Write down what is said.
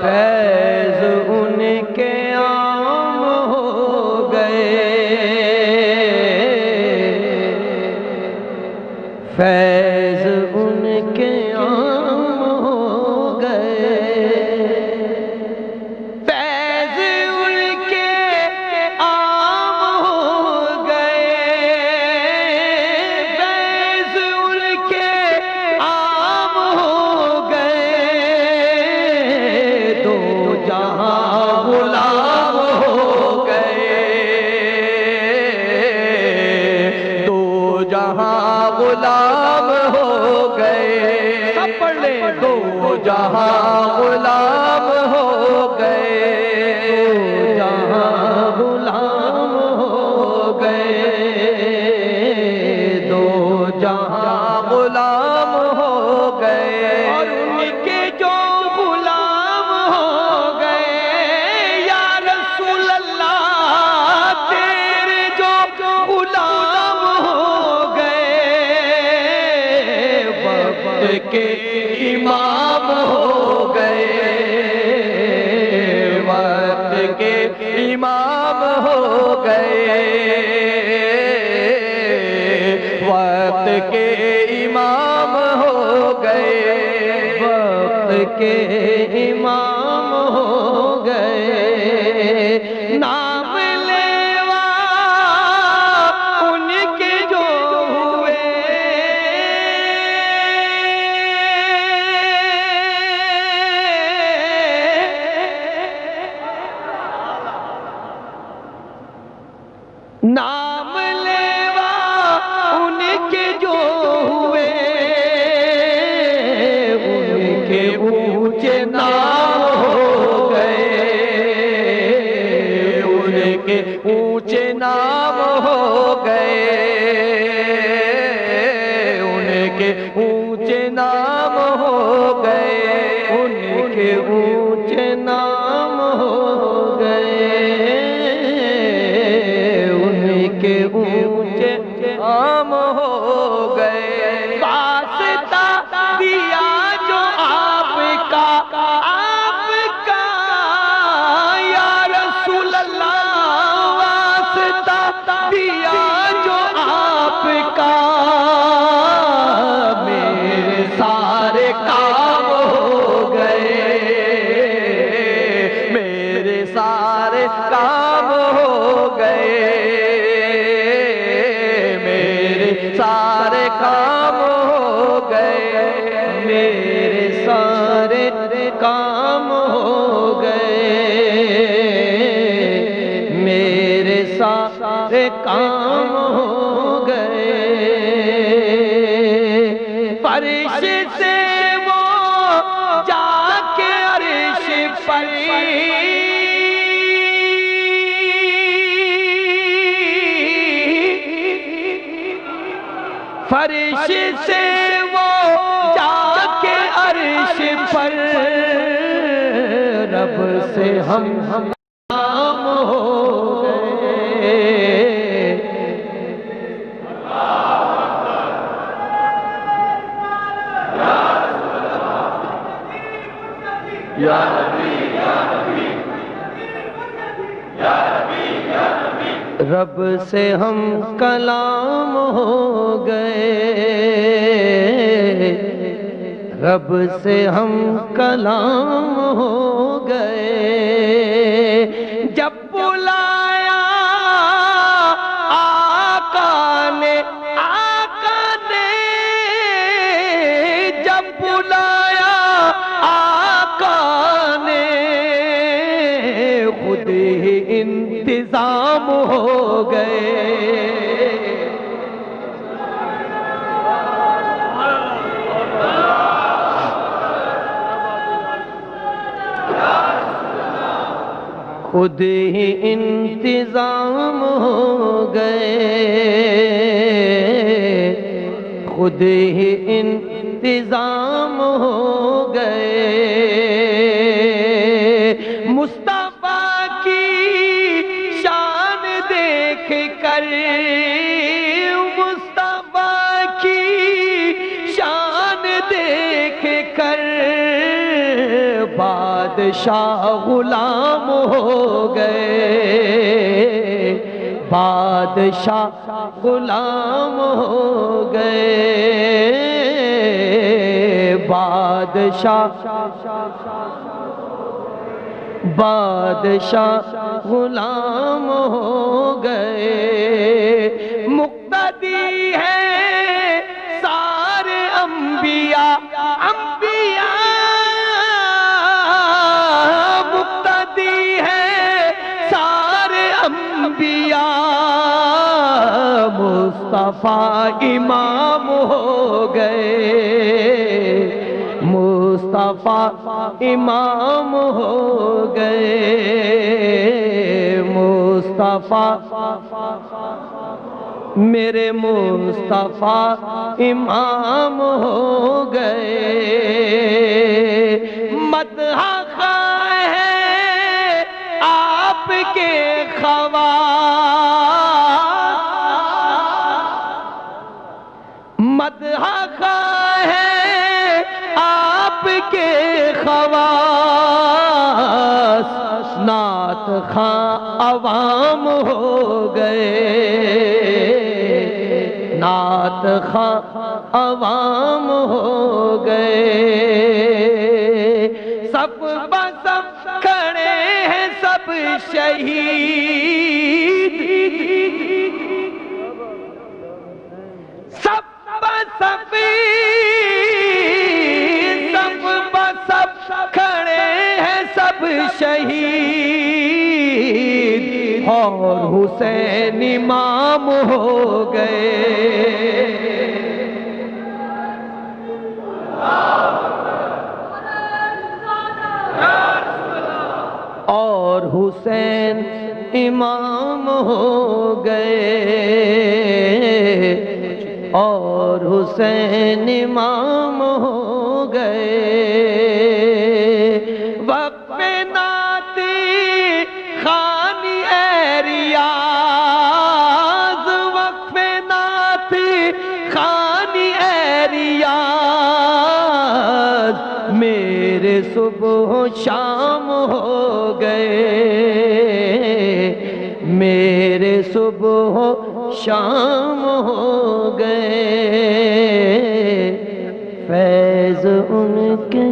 فیض ان کے عام ہو گئے، فیض ان کے عام ہو گئے، فیض ان کے عام ہو گئے، فیض ان کے عام ہو گئے، دو جہاں غلام ہو گئے، دو جہاں غلام ہو گئے، سب پڑھ لیں، دو جہاں غلام ہو گئے، دو جہاں غلام ہو گئے، دو جہاں غلام ہو گئے، اور ان کے جو غلام ہو گئے یا رسول اللہ تیرے جو غلام ہو گئے، وقت کے امام ہو گئے، وقت کے امام ہو گئے، وقت کے امام ہو گئے، وقت کے امام ہو گئے، نام لیوا ان کے جو ہوئے، نام لیوا ان کے جو ہوئے، ان کے اونچے نام ہو گئے، ان کے اونچے نام ہو گئے، ان کے اونچے نام ہو گئے، ان کے اونچے نام ہو گئے، ان کے اونچے نام ہو گئے، واسطہ دیا جو آپ کا یا رسول اللہ، واسطہ دیا جو آپ کا، میرے سارے کام ہو گئے، میرے سارے کام ہو گئے، میرے سارے کام ہو گئے، میرے سارے کام ہو گئے، میرے سارے کام ہو گئے، فرش سے وہ جا کے عرش پر، فرش سے وہ جا کے عرش پر، رب سے ہم غلام ہو گئے، یا نبی یا نبی یا نبی یا نبی، رب سے ہم کلام ہو گئے، رب سے ہم کلام ہو گئے، جب بلایا آقا نے، جب بلایا آقا نے، خود ہی انتظام ہو گئے، خود ہی انتظام ہو گئے، خود ہی انتظام ہو گئے، مصطفیٰ کی شان دیکھ کر، مصطفیٰ کی شان دیکھ کر، بادشاہ غلام ہو گئے، بادشاہ غلام ہو گئے، بادشاہ غلام ہو گئے۔ مقتدی ہے سارے انبیاء، مقتدی ہے سارے انبیاء، مصطفیٰ امام ہو گئے، مصطفیٰ امام ہو گئے، مصطفیٰ میرے مصطفیٰ امام ہو گئے۔ مدح خواہ ہے آپ کے خواص، مدح خواہ ہے آپ کے خواص، نعت خواہ عوام ہو گئے، نعت خواہ عوام ہو گئے۔ سب بسب کھڑے ہیں سب شہید، سب بسب کھڑے ہیں سب شہید، اور حسین امام ہو گئے، اور حسین امام ہو گئے، اور حسین امام ہو گئے۔ وقف نعت خوانی اے ریاض، وقف نعت خوانی اے ریاض، میرے صبح و شام ہو گئے، میرے صبح و شام ہو گئے۔ فیض ان کے